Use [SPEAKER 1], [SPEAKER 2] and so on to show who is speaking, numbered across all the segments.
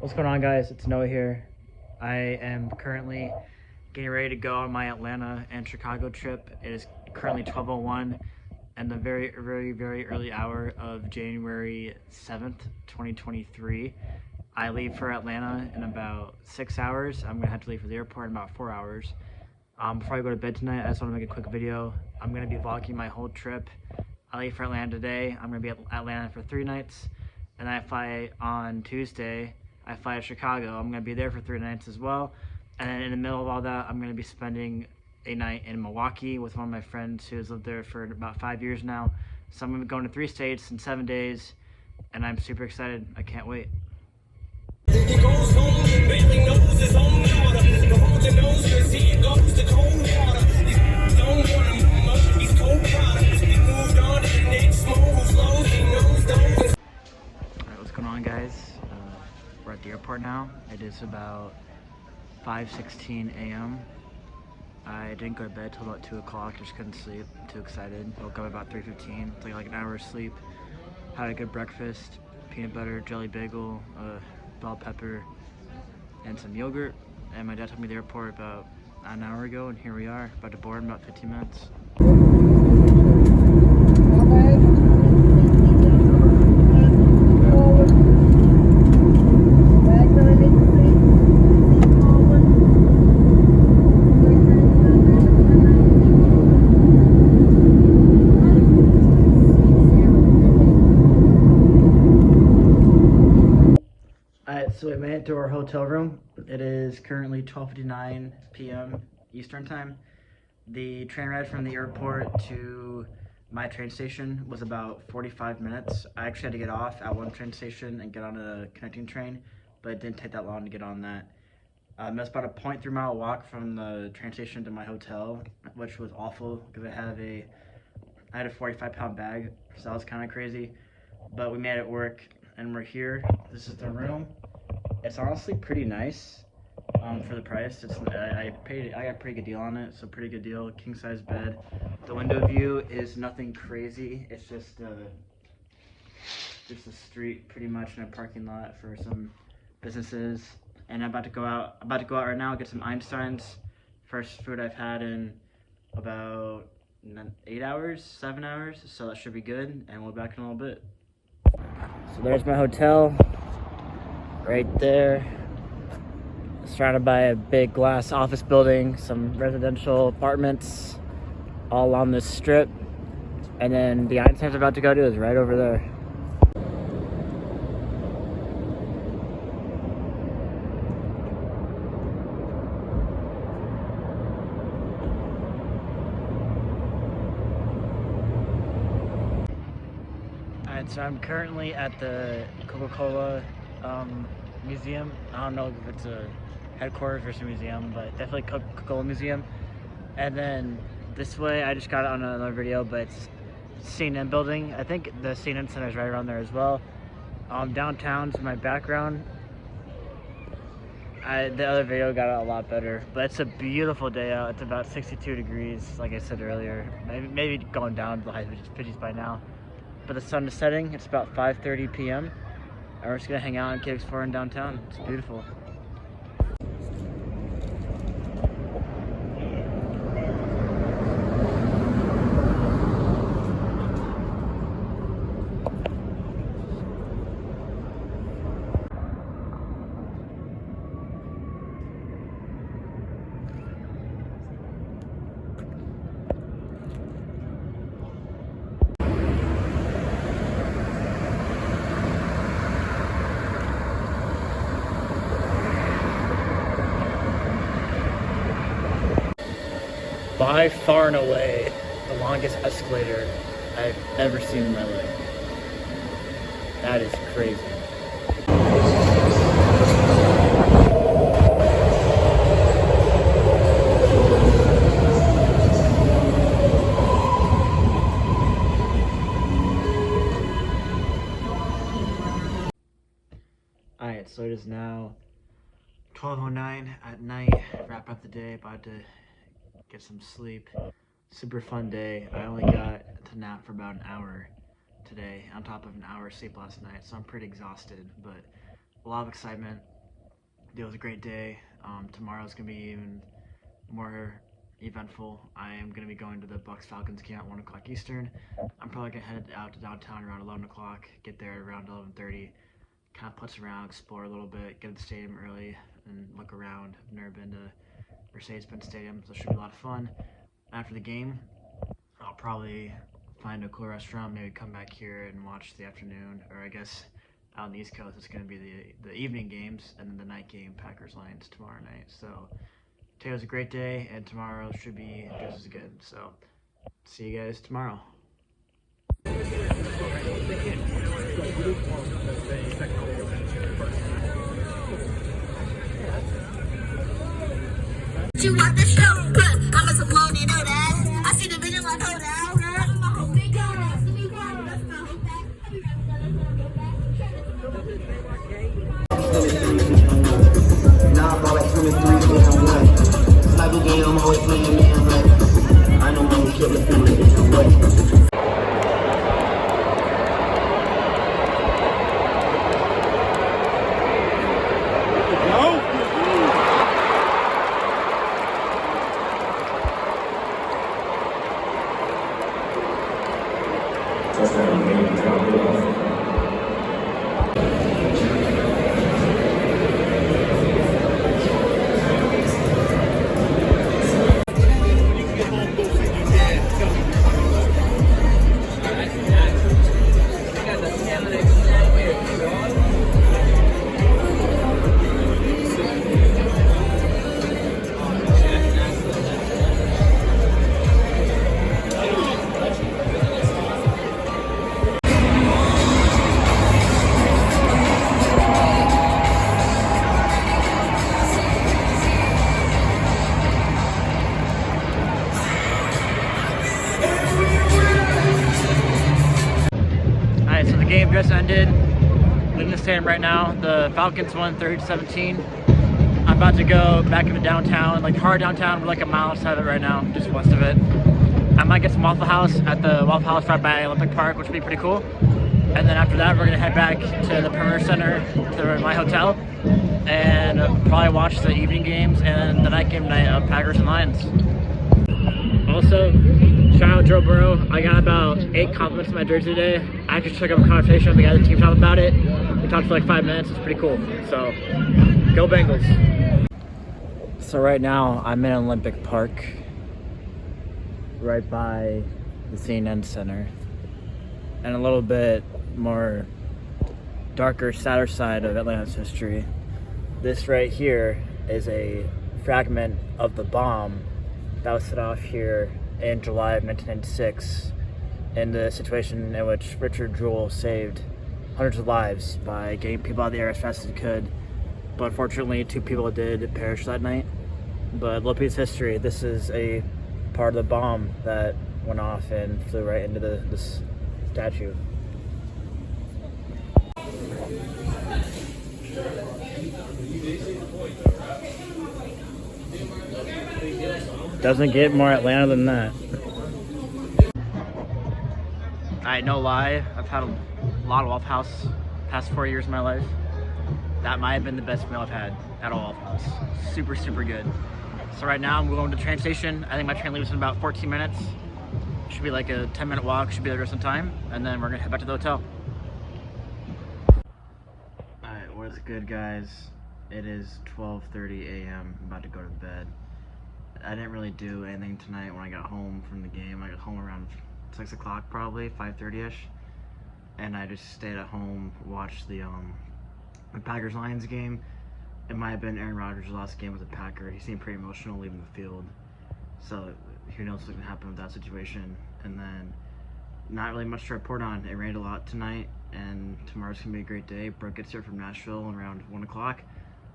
[SPEAKER 1] What's going on, guys? It's Noah here. I am currently getting ready to go on my Atlanta and Chicago trip. It is currently 12:01 and the very early hour of January 7th, 2023. I leave for Atlanta in about 6 hours. I'm gonna have to leave for the airport in about 4 hours. Before I go to bed tonight, I just want to make a quick video. I'm gonna be vlogging my whole trip. I leave for Atlanta today. I'm gonna be at Atlanta for 3 nights, and I fly on Tuesday. I fly to Chicago. I'm gonna be there for 3 nights as well. And then in the middle of all that, I'm gonna be spending a night in Milwaukee with one of my friends who has lived there for about 5 years now. So I'm gonna be going to 3 states in 7 days, and I'm super excited. I can't wait.
[SPEAKER 2] He goes home, barely knows his own daughter. The holder knows as he goes to cold water. These don't want him no more. He's cold product. He moved on to the next move. Flows, he knows those.
[SPEAKER 1] Alright, what's going on, guys? We're at the airport now. It is about 5:16 a.m. I didn't go to bed till about 2 o'clock. Just couldn't sleep. Too excited. Woke up about 3:15. Took like an hour of sleep. Had a good breakfast. Peanut butter, jelly bagel, bell pepper, and some yogurt. And my dad took me to the airport about an hour ago, and here we are, about to board in about 15 minutes. Alright, so we made it to our hotel room. It is currently 12:59 p.m. Eastern time. The train ride from the airport to my train station was about 45 minutes. I actually had to get off at one train station and get on a connecting train, but it didn't take that long to get on that. It was about a 0.3 mile walk from the train station to my hotel, which was awful because I had a 45-pound bag, so that was kind of crazy. But we made it work, and we're here. This is the room. It's honestly pretty nice for the price. I got a pretty good deal on it, so pretty good deal. King size bed. The window view is nothing crazy. It's just a street, pretty much, in a parking lot for some businesses. And I'm about to go out right now, get some Einstein's. First food I've had in about 8 hours, 7 hours, so that should be good. And we'll be back in a little bit. So there's my hotel, right there. Surrounded by a big glass office building, some residential apartments, all on this strip. And then the Einstein's about to go to is right over there. Alright, so I'm currently at the Coca-Cola museum. I don't know if it's a headquarters or a museum, but definitely Coca-Cola museum. And then this way, I just got it on another video, but it's CNN building. I think the CNN Center is right around there as well. Downtown's my background. The other video got it a lot better, but it's a beautiful day out. It's about 62 degrees, like I said earlier. Maybe going down to the high 50s by now. But the sun is setting. It's about 5:30 p.m. and we're just gonna hang out and keep exploring downtown. It's beautiful. By far and away, the longest escalator I've ever seen in my life. That is crazy. Alright, so it is now 12:09 at night. Wrap up the day, about to get some sleep. Super fun day. I only got to nap for about an hour today on top of an hour sleep last night, so I'm pretty exhausted, but a lot of excitement. it was a great day. Tomorrow's gonna be even more eventful. I am gonna be going to the Bucks Falcons game at 1 o'clock Eastern. I'm probably gonna head out to downtown around 11 o'clock, get there around 11:30, kind of putz around, explore a little bit, get to the stadium early, and look around. I've never been to Mercedes-Benz Stadium, so it should be a lot of fun. After the game, I'll probably find a cool restaurant, maybe come back here and watch the afternoon, or I guess out on the East Coast, it's going to be the evening games, and then the night game, Packers-Lions, tomorrow night. So today was a great day, and tomorrow should be just as good. So see you guys tomorrow.
[SPEAKER 3] You want the show? I'm a supposed to know that. I see the video like, hold out, girl. I'm a whole big girl. That's my whole back.
[SPEAKER 4] Nah, bro, like 23 days on one. Cyber game, I'm always playing man, but I know when we kill the family, it's the way.
[SPEAKER 1] So the game just ended. Leaving the stadium right now. The Falcons won 30-17. I'm about to go back into downtown, like hard downtown. We're like a mile outside of it right now, just west of it. I might get some Waffle House at the Waffle House right by Olympic Park, which would be pretty cool. And then after that, we're gonna head back to the Perimeter Center to my hotel and probably watch the evening games and the night game tonight of Packers and Lions. Also, shout out Joe Burrow. I got about 8 compliments on my jersey today. I actually took up a conversation with the guy at the team shop about it. We talked for like 5 minutes. It's pretty cool. So, go Bengals. So right now, I'm in Olympic Park, right by the CNN Center. And a little bit more darker, sadder side of Atlanta's history. This right here is a fragment of the bomb that was set off here in July of 1996 in the situation in which Richard Jewell saved hundreds of lives by getting people out of the air as fast as he could. But unfortunately, 2 people did perish that night. But look at his history. This is a part of the bomb that went off and flew right into this statue. Doesn't get more Atlanta than that. No lie, I've had a lot of Waffle House past 4 years of my life. That might have been the best meal I've had at all Waffle House. Super, super good. So right now I'm going to the train station. I think my train leaves in about 14 minutes. Should be like a 10-minute walk, should be there just in time. And then we're gonna head back to the hotel. Alright, what's good guys? It is 12:30 a.m. I'm about to go to bed. I didn't really do anything tonight when I got home from the game. I got home around 6 o'clock probably, 5:30ish. And I just stayed at home, watched the Packers-Lions game. It might have been Aaron Rodgers' last game with the Packer. He seemed pretty emotional leaving the field. So who knows what's going to happen with that situation. And then not really much to report on. It rained a lot tonight, and tomorrow's going to be a great day. Brooke gets here from Nashville around 1 o'clock.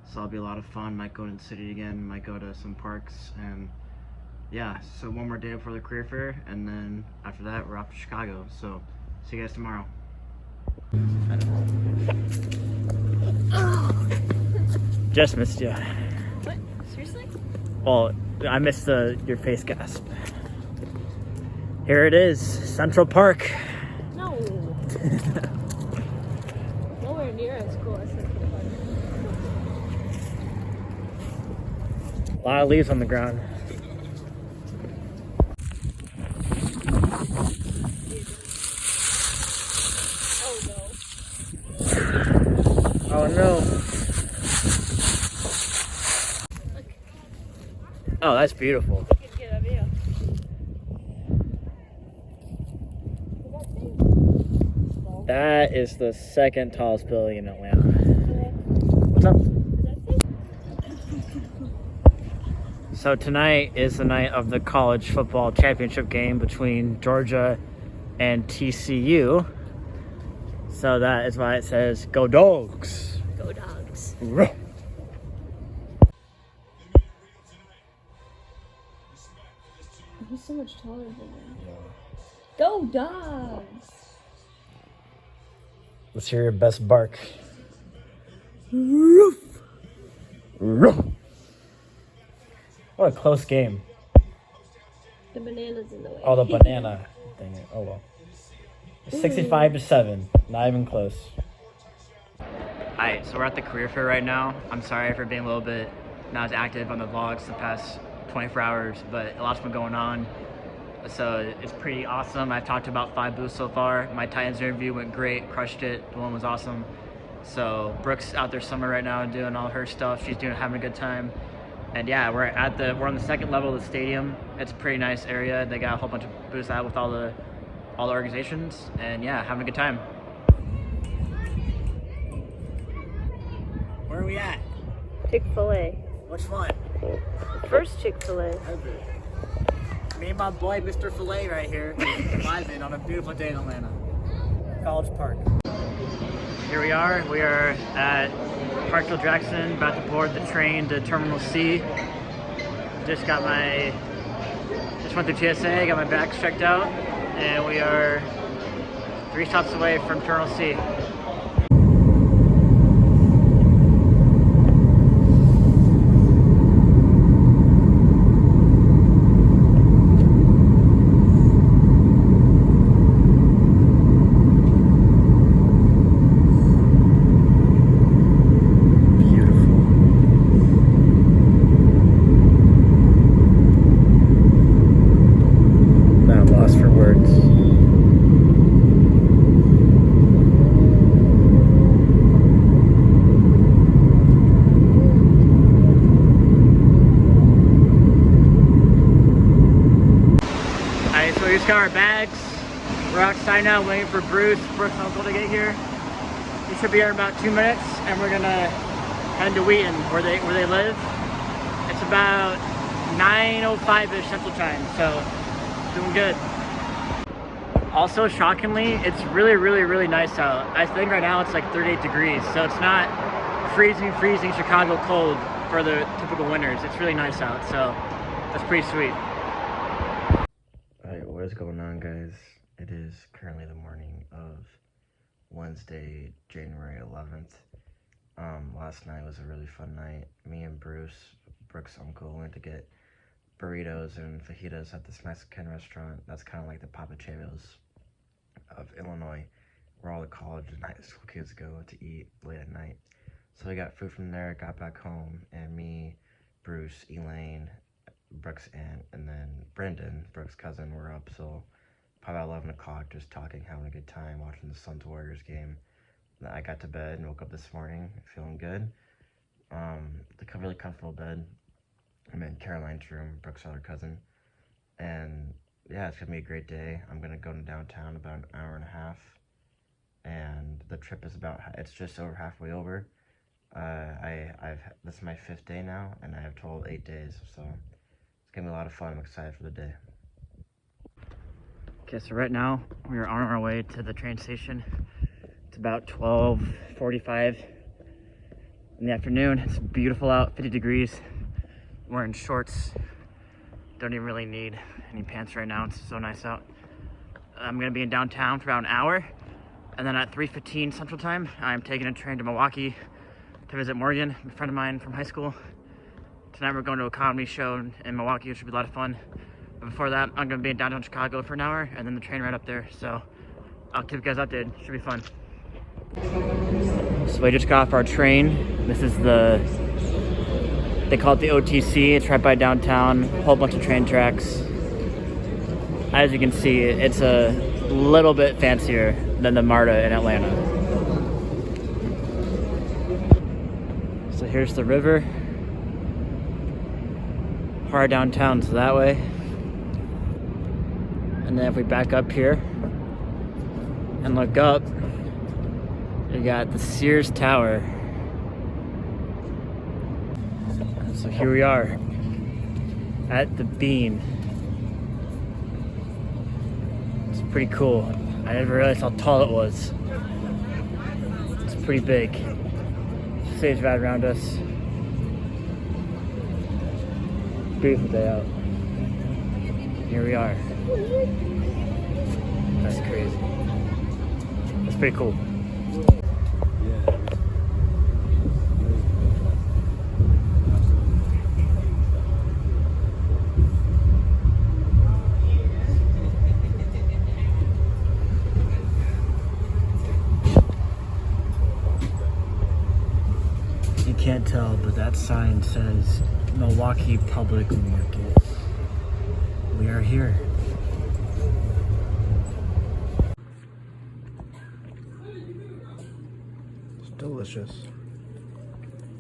[SPEAKER 1] So it'll be a lot of fun. Might go to the city again, might go to some parks, and yeah, so one more day before the career fair, and then after that we're off to Chicago. So see you guys tomorrow. Just missed you.
[SPEAKER 5] What? Seriously?
[SPEAKER 1] Well, I missed your face gasp. Here it is, Central Park.
[SPEAKER 5] No. Nowhere near as cool as Central Park.
[SPEAKER 1] A lot of leaves on the ground. Oh no. Oh, that's beautiful. That is the second tallest building in Atlanta. What's up? So tonight is the night of the college football championship game between Georgia and TCU. So that is why it says, "Go Dogs!"
[SPEAKER 5] Go Dogs.
[SPEAKER 1] Ruh.
[SPEAKER 5] He's so much taller than me. Go Dogs!
[SPEAKER 1] Let's hear your best bark. Roof. Roof. What a close game.
[SPEAKER 5] The banana's in the way.
[SPEAKER 1] Oh, the banana thing. Oh well. 65-7. Not even close. Alright, so we're at the career fair right now. I'm sorry for being a little bit not as active on the vlogs the past 24 hours, but a lot's been going on. So it's pretty awesome. I've talked to about 5 booths so far. My Titans interview went great, crushed it. The one was awesome. So Brooke's out there summer right now doing all her stuff. She's having a good time. And yeah, we're on the second level of the stadium. It's a pretty nice area. They got a whole bunch of booths out with all the organizations, and yeah, having a good time. Where are we at?
[SPEAKER 5] Chick-fil-A.
[SPEAKER 1] Which one?
[SPEAKER 5] First Chick-fil-A.
[SPEAKER 1] Me and my boy, Mr. Filet, right here, vibing on a beautiful day in Atlanta. College Park. Here we are. We are at Parkville Jackson, about to board the train to Terminal C. Just went through TSA, got my bags checked out, and we are 3 stops away from Terminal C. Got our bags. We're outside now waiting for Brooke's uncle to get here. He should be here in about 2 minutes, and we're gonna head to Wheaton where they live. It's about 9:05ish Central Time, so doing good. Also, shockingly, it's really nice out. I think right now it's like 38 degrees, so it's not freezing Chicago cold for the typical winters. It's really nice out, so that's pretty sweet. What is going on, guys? It is currently the morning of Wednesday, January 11th. Last night was a really fun night. Me and Brooke's uncle, went to get burritos and fajitas at this Mexican restaurant. That's kind of like the Papacheros of Illinois, where all the college and high school kids go to eat late at night. So we got food from there, got back home, and me, Bruce, Elaine, Brooke's aunt, and then Brendan, Brooke's cousin, were up till probably 11 o'clock just talking, having a good time, watching the Suns Warriors game. Then I got to bed and woke up this morning feeling good. The really comfortable bed. I'm in Caroline's room, Brooke's other cousin. And yeah, it's gonna be a great day. I'm gonna go to downtown about an hour and a half. And the trip is it's just over halfway over. This is my 5th day now, and I have total 8 days, so it's gonna be a lot of fun. I'm excited for the day. Okay, so right now we are on our way to the train station. It's about 12:45 in the afternoon. It's beautiful out, 50 degrees. I'm wearing shorts. Don't even really need any pants right now. It's so nice out. I'm gonna be in downtown for about an hour, and then at 3:15 Central Time, I'm taking a train to Milwaukee to visit Morgan, a friend of mine from high school. Tonight we're going to a comedy show in Milwaukee, which should be a lot of fun. But before that, I'm gonna be in downtown Chicago for an hour, and then the train right up there. So I'll keep you guys updated. Should be fun. So we just got off our train. This is the They call it the OTC. It's right by downtown. A whole bunch of train tracks. As you can see, it's a little bit fancier than the MARTA in Atlanta. So here's the river. Our downtown's that way. And then if we back up here and look up, you got the Sears Tower. So here we are at the Bean. It's pretty cool. I never realized how tall it was. It's pretty big. Stage right around us. Beautiful day out. Here we are. That's crazy. That's pretty cool. You can't tell, but that sign says Milwaukee Public Market. We are here. It's delicious.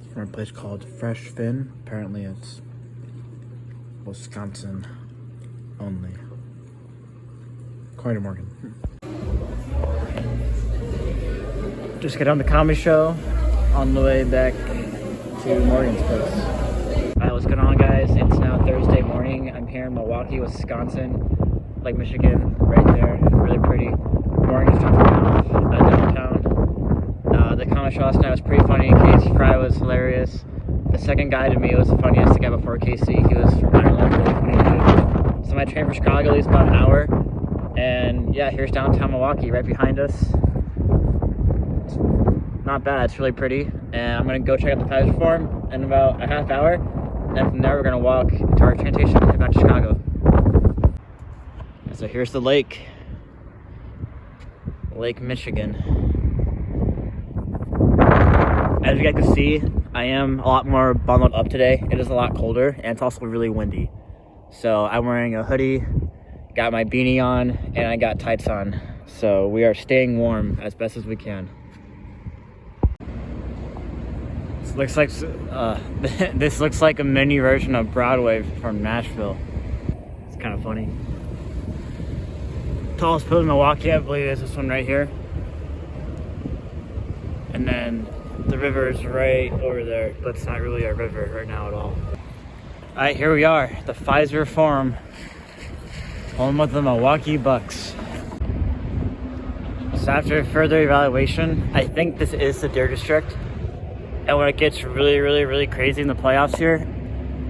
[SPEAKER 1] It's from a place called Fresh Fin. Apparently it's Wisconsin only. According to Morgan. Just got on the comedy show on the way back to Morgan's place. Alright, what's going on, guys? It's now Thursday morning. I'm here in Milwaukee, Wisconsin, Lake Michigan, right there. Really pretty. Morgan's dropping me off downtown. The comedy show last night was pretty funny. Casey Fry was hilarious. The second guy to me was the funniest, the guy before Casey. He was from Ireland, really funny dude. So my train for Chicago leaves about an hour. And yeah, here's downtown Milwaukee right behind us. It's not bad, it's really pretty. And I'm gonna go check out the Kaiser Forum in about a half hour. And from there, we're gonna walk to our train station and head back to Chicago. And so here's the lake. Lake Michigan. As you guys can see, I am a lot more bundled up today. It is a lot colder, and it's also really windy. So I'm wearing a hoodie, got my beanie on, and I got tights on. So we are staying warm as best as we can. Looks like this looks like a mini version of Broadway from Nashville. It's kind of funny. Tallest building in Milwaukee, I believe, is this one right here. And then the river is right over there, but it's not really a river right now at all. All right, here we are, the Pfizer Forum, home of the Milwaukee Bucks. So after further evaluation, I think this is the Deer District. And when it gets really, really, really crazy in the playoffs here,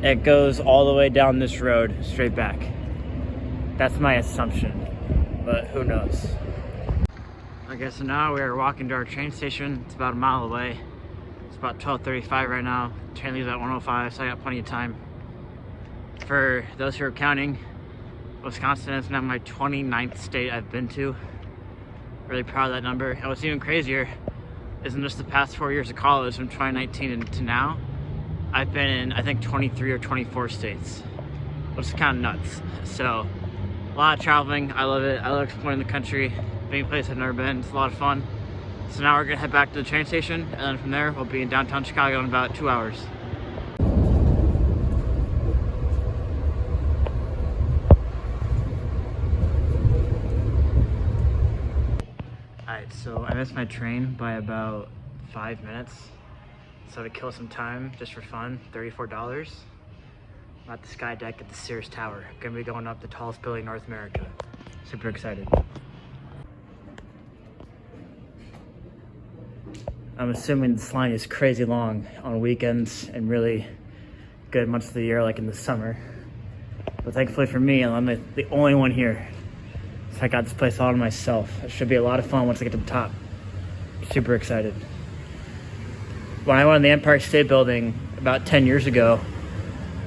[SPEAKER 1] it goes all the way down this road, straight back. That's my assumption, but who knows? Okay, so now we are walking to our train station. It's about a mile away. It's about 12:35 right now. Train leaves at 1:05, so I got plenty of time. For those who are counting, Wisconsin is now my 29th state I've been to. Really proud of that number. And what's even crazier is in just the past 4 years of college, from 2019 to now, I've been in, I think, 23 or 24 states, which is kind of nuts. So, a lot of traveling. I love it. I love exploring the country, being a place I've never been. It's a lot of fun. So now we're gonna head back to the train station, and then from there, we'll be in downtown Chicago in about 2 hours. Alright, so I missed my train by about 5 minutes. So to kill some time, just for fun, $34. I'm at the sky deck at the Sears Tower. Gonna be going up the tallest building in North America. Super excited. I'm assuming this line is crazy long on weekends and really good months of the year, like in the summer. But thankfully for me, I'm the only one here. So I got this place all to myself. It should be a lot of fun once I get to the top. Super excited. When I went on the Empire State Building about 10 years ago,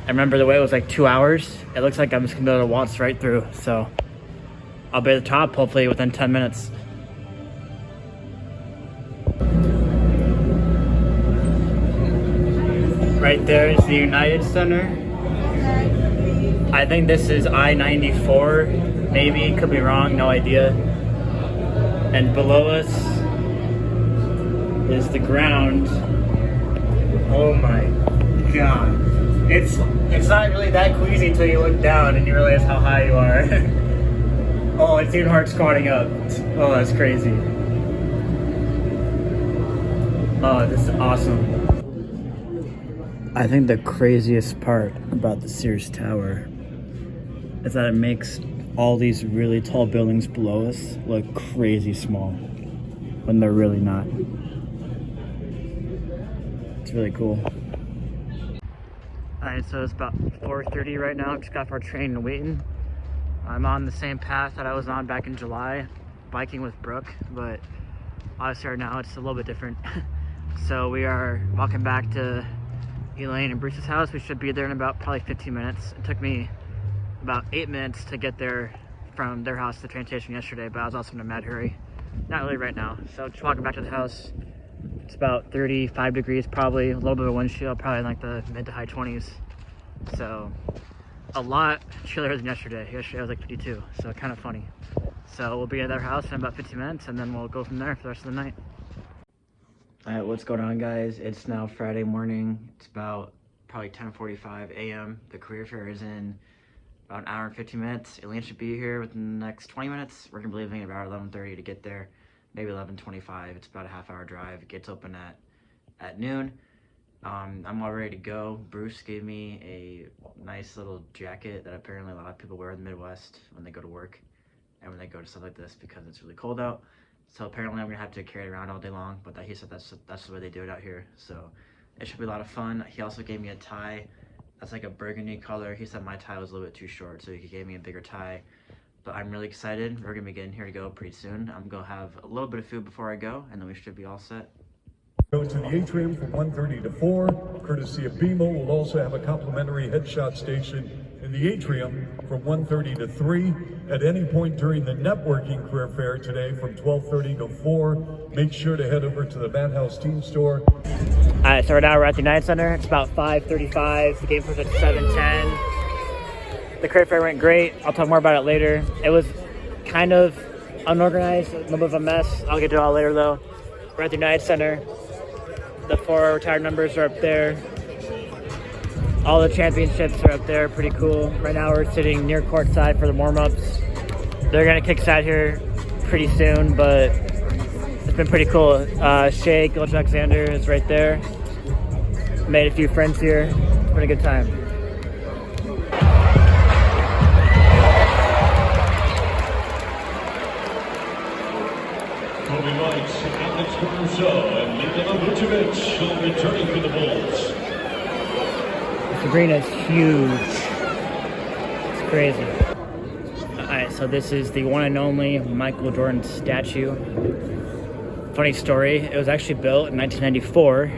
[SPEAKER 1] I remember the wait was like 2 hours. It looks like I'm just gonna be able to waltz right through. So I'll be at the top hopefully within 10 minutes. Right there is the United Center. I think this is I-94, maybe, could be wrong, no idea. And below us is the ground. Oh my god. It's not really that queasy until you look down and you realize how high you are. Oh, it's even hard squatting up. Oh, that's crazy. Oh, this is awesome. I think the craziest part about the Sears Tower is that it makes all these really tall buildings below us look crazy small when they're really not. It's really cool. Alright, so it's about 4:30 right now. Just got off our train in Wheaton. I'm on the same path that I was on back in July, biking with Brooke, but obviously right now it's a little bit different. So we are walking back to Elaine and Bruce's house. We should be there in about probably 15 minutes. It took me about 8 minutes to get there from their house to the train station yesterday, but I was also in a mad hurry. Not really right now. So just walking back to the house. It's about 35 degrees probably, a little bit of wind chill, probably in like the mid to high 20s. So a lot chillier than yesterday. Yesterday was like 52, so kind of funny. So we'll be at their house in about 15 minutes and then we'll go from there for the rest of the night. Alright, what's going on, guys? It's now Friday morning. It's about probably 10:45 a.m. The career fair is in about an hour and 15 minutes. Elaine should be here within the next 20 minutes. We're gonna be leaving at about 11:30 to get there. Maybe 11:25. It's about a half-hour drive. It gets open at noon. I'm all ready to go. Bruce gave me a nice little jacket that apparently a lot of people wear in the Midwest when they go to work and when they go to stuff like this because it's really cold out. So apparently I'm gonna have to carry it around all day long, but he said that's the way they do it out here. So it should be a lot of fun. He also gave me a tie that's like a burgundy color. He said my tie was a little bit too short, so he gave me a bigger tie. But I'm really excited. We're gonna be getting here to go pretty soon. I'm gonna have a little bit of food before I go, and then we should be all set.
[SPEAKER 6] Go to the atrium from 1:30 to 4, courtesy of BMO. We'll also have a complimentary headshot station in the atrium from 1:30 to 3. At any point during the networking career fair today from 12:30 to 4, make sure to head over to the Madhouse Team Store.
[SPEAKER 1] Alright, so right now we're at the United Center. It's about 5:35. The game starts at 7:10. The career fair went great. I'll talk more about it later. It was kind of unorganized, a little bit of a mess. I'll get to it all later though. We're at the United Center. The 4 retired numbers are up there. All the championships are up there, pretty cool. Right now we're sitting near courtside for the warm-ups. They're gonna kick us out here pretty soon, but it's been pretty cool. Shea Gilgeous-Alexander is right there. Made a few friends here. It's been a good time.
[SPEAKER 7] Kobe White, Alex Caruso, and Nikola Vucevic returning for the Bulls.
[SPEAKER 1] This arena is huge. It's crazy. Alright, so this is the one and only Michael Jordan statue. Funny story, it was actually built in 1994,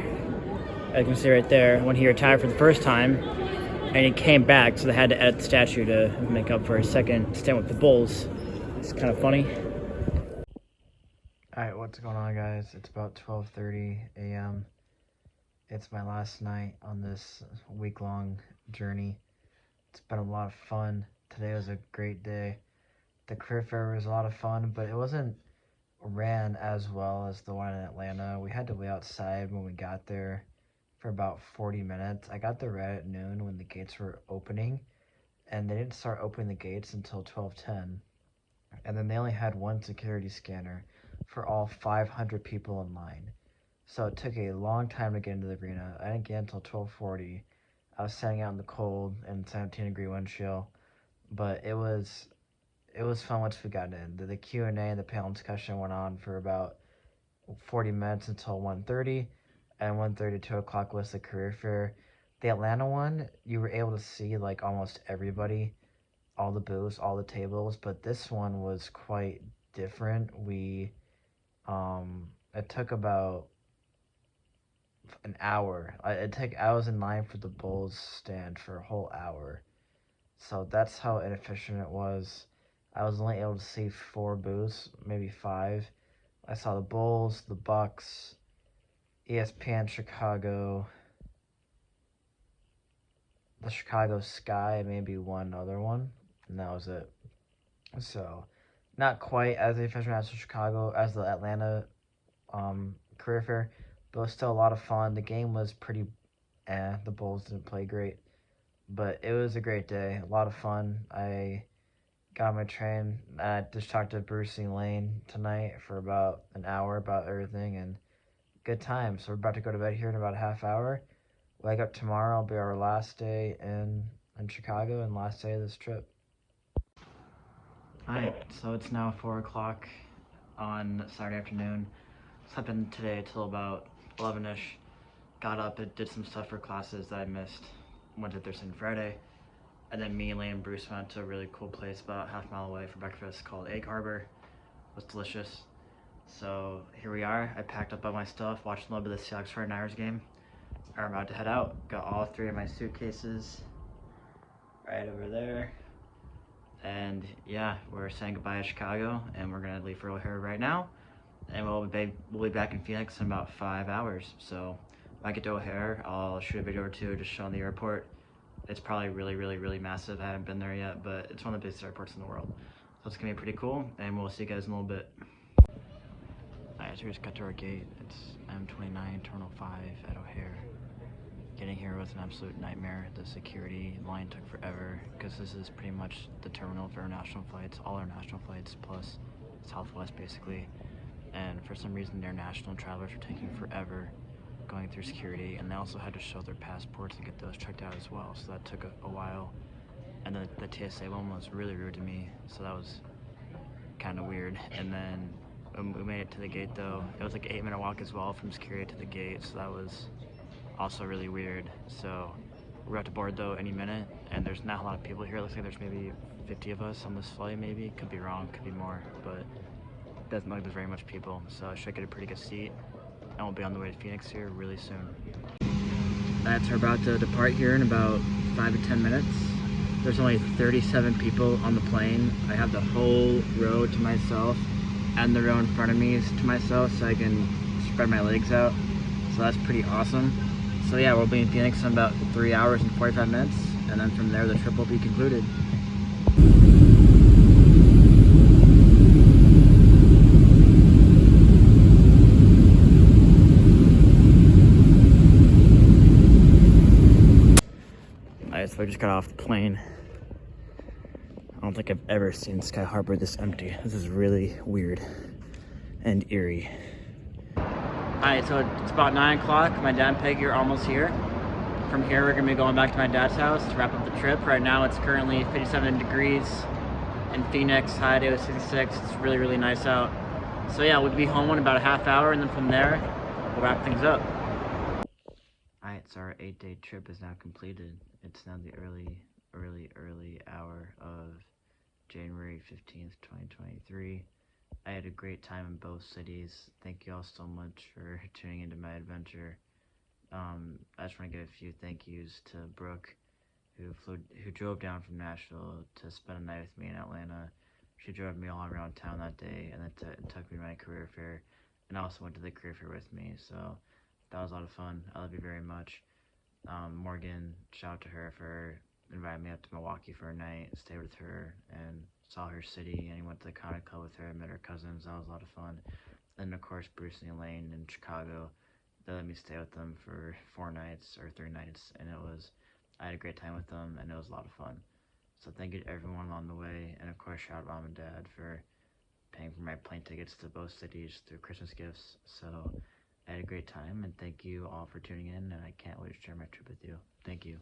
[SPEAKER 1] as you can see right there, when he retired for the first time, and he came back, so they had to edit the statue to make up for his second stint with the Bulls. It's kind of funny. Alright, what's going on, guys? It's about 12:30 a.m. It's my last night on this week-long journey. It's been a lot of fun. Today was a great day. The career fair was a lot of fun, but it wasn't ran as well as the one in Atlanta. We had to wait outside when we got there for about 40 minutes. I got there right at noon when the gates were opening, and they didn't start opening the gates until 12:10. And then they only had one security scanner for all 500 people in line. So it took a long time to get into the arena. I didn't get until 12:40. I was standing out in the cold and 17-degree wind chill, but it was fun once we got in. The Q&A and the panel discussion went on for about 40 minutes until 1:30, and 1:30 to 2 o'clock was the career fair. The Atlanta one, you were able to see like almost everybody, all the booths, all the tables, but this one was quite different. It took about an hour. I was in line for the Bulls stand for a whole hour. So that's how inefficient it was. I was only able to see 4 booths, maybe 5. I saw the Bulls, the Bucks, ESPN Chicago, the Chicago Sky, maybe one other one, and that was it. So, not quite as a freshman as Chicago as the Atlanta career fair, but it was still a lot of fun. The game was pretty the Bulls didn't play great, but it was a great day, a lot of fun. I got on my train. I just talked to Bruce and Lane tonight for about an hour about everything, and good time. So we're about to go to bed here in about a half hour. Wake up tomorrow. Will be our last day in Chicago and last day of this trip. Alright, so it's now 4 o'clock on Saturday afternoon. Slept in today till about 11ish. Got up and did some stuff for classes that I missed Wednesday, Thursday, and Friday. And then me, Lane, and Bruce went to a really cool place about half a mile away for breakfast called Egg Harbor. It was delicious. So here we are. I packed up all my stuff, watched a little bit of the Seahawks 49ers game. I'm about to head out. Got all 3 of my suitcases right over there. And yeah, we're saying goodbye to Chicago, and we're gonna leave for O'Hare right now. And we'll be back in Phoenix in about 5 hours. So when I get to O'Hare, I'll shoot a video or two just showing the airport. It's probably really massive. I haven't been there yet, but it's one of the biggest airports in the world. So it's gonna be pretty cool, and we'll see you guys in a little bit. Alright, so we just got to our gate. It's M29 Terminal 5 at O'Hare. Getting here was an absolute nightmare. The security line took forever because this is pretty much the terminal for international flights, all international flights plus Southwest basically. And for some reason, international travelers were taking forever going through security, and they also had to show their passports and get those checked out as well. So that took a while. And then the TSA one was really rude to me, so that was kind of weird. And then we made it to the gate though. It was like an 8-minute walk as well from security to the gate, so that was also really weird. So we're about to board though any minute, and there's not a lot of people here. It looks like there's maybe 50 of us on this flight, maybe. Could be wrong, could be more, but it doesn't look like there's very much people. So I should get a pretty good seat, and we'll be on the way to Phoenix here really soon. Alright, so we're about to depart here in about 5 to 10 minutes. There's only 37 people on the plane. I have the whole row to myself, and the row in front of me is to myself, so I can spread my legs out. So that's pretty awesome. So yeah, we'll be in Phoenix in about 3 hours and 45 minutes, and then from there the trip will be concluded. Alright, so I just got off the plane. I don't think I've ever seen Sky Harbor this empty. This is really weird and eerie. Alright, so it's about 9 o'clock. My dad and Peggy are almost here. From here, we're going to be going back to my dad's house to wrap up the trip. Right now, it's currently 57 degrees in Phoenix. High day was 66. It's really nice out. So yeah, we'll be home in about a half hour, and then from there, we'll wrap things up. Alright, so our 8-day trip is now completed. It's now the early hour of January 15th, 2023. I had a great time in both cities. Thank you all so much for tuning into my adventure. I just want to give a few thank yous to Brooke, who drove down from Nashville to spend a night with me in Atlanta. She drove me all around town that day, and then took me to my career fair, and also went to the career fair with me. So that was a lot of fun. I love you very much. Morgan, shout out to her for inviting me up to Milwaukee for a night, stayed with her, and saw her city, and I went to the Comedy Club with her, I met her cousins. That was a lot of fun. And of course, Bruce and Elaine in Chicago, they let me stay with them for 4 nights or 3 nights, and I had a great time with them, and it was a lot of fun. So thank you to everyone along the way, and of course, shout out Mom and Dad for paying for my plane tickets to both cities through Christmas gifts. So I had a great time, and thank you all for tuning in, and I can't wait to share my trip with you. Thank you.